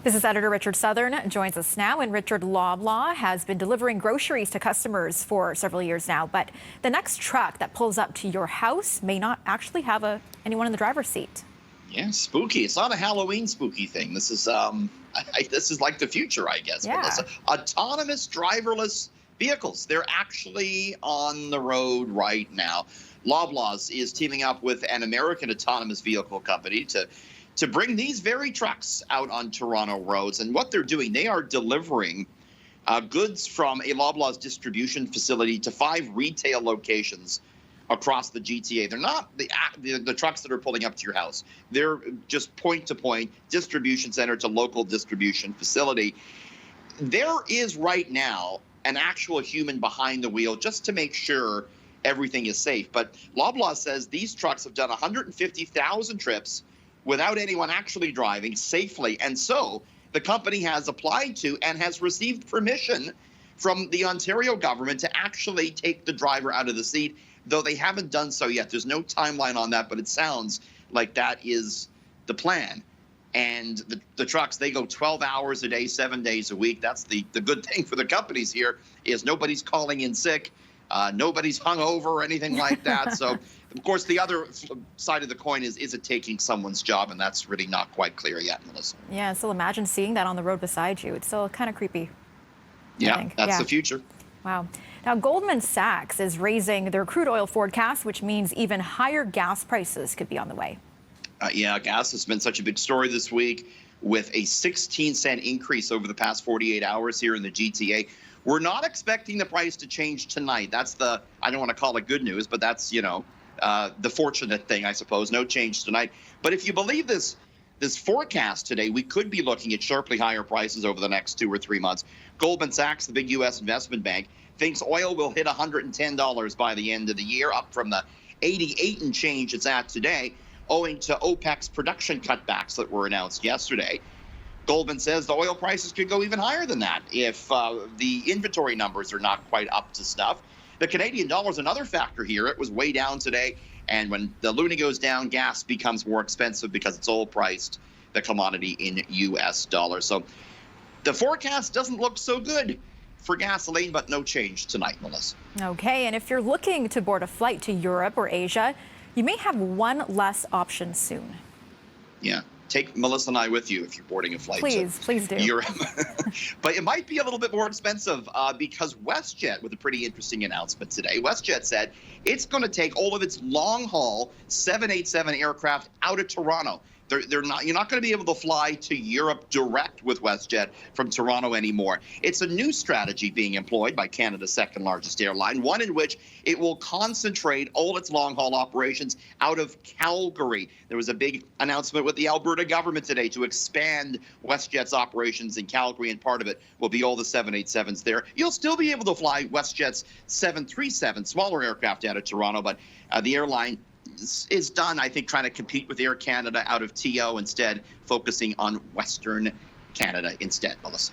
This is Editor Richard Southern joins us now, and Richard, Loblaw has been delivering groceries to customers for several years now, but the next truck that pulls up to your house may not actually have anyone in the driver's seat. Yeah, spooky. It's not a Halloween spooky thing. This is this is like the future, I guess. Yeah. Melissa. Autonomous driverless vehicles. They're actually on the road right now. Loblaws is teaming up with an American autonomous vehicle company to bring these very trucks out on Toronto roads. And what they're doing, they are delivering goods from a Loblaws distribution facility to 5 retail locations across the GTA. They're not the trucks that are pulling up to your house. They're just point-to-point distribution center to local distribution facility. There is right now an actual human behind the wheel just to make sure everything is safe. But Loblaw says these trucks have done 150,000 trips without anyone actually driving safely. And so the company has applied to and has received permission from the Ontario government to actually take the driver out of the seat, though they haven't done so yet. There's no timeline on that, but it sounds like that is the plan. And the trucks, they go 12 hours a day, 7 days a week. That's the good thing for the companies here is nobody's calling in sick. Nobody's hungover or anything like that. So, of course, the other side of the coin is it taking someone's job? And that's really not quite clear yet, Melissa. Yeah, still imagine seeing that on the road beside you. It's still kind of creepy. Yeah, that's the future. Wow. Now, Goldman Sachs is raising their crude oil forecast, which means even higher gas prices could be on the way. Yeah, gas has been such a big story this week with a 16-cent increase over the past 48 hours here in the GTA. We're not expecting the price to change tonight. That's I don't want to call it good news, but that's, the fortunate thing, I suppose. No change tonight. But if you believe this forecast today, we could be looking at sharply higher prices over the next 2 or 3 months. Goldman Sachs, the big U.S. investment bank, thinks oil will hit $110 by the end of the year, up from the 88 and change it's at today, owing to OPEC's production cutbacks that were announced yesterday. Goldman says the oil prices could go even higher than that if the inventory numbers are not quite up to snuff. The Canadian dollar is another factor here. It was way down today, and when the loonie goes down, gas becomes more expensive because it's all priced, the commodity, in U.S. dollars. So the forecast doesn't look so good for gasoline, but no change tonight, Melissa. Okay, and if you're looking to board a flight to Europe or Asia, you may have one less option soon. Yeah. Take Melissa and I with you if you're boarding a flight. Please do. Europe. But it might be a little bit more expensive because WestJet, with a pretty interesting announcement today, WestJet said it's going to take all of its long-haul 787 aircraft out of Toronto. You're not going to be able to fly to Europe direct with WestJet from Toronto anymore. It's a new strategy being employed by Canada's second largest airline, one in which it will concentrate all its long-haul operations out of Calgary. There was a big announcement with the Alberta government today to expand WestJet's operations in Calgary, and part of it will be all the 787s there. You'll still be able to fly WestJet's 737, smaller aircraft, out of Toronto, but the airline is done, I think, trying to compete with Air Canada out of TO, instead focusing on Western Canada instead, Melissa.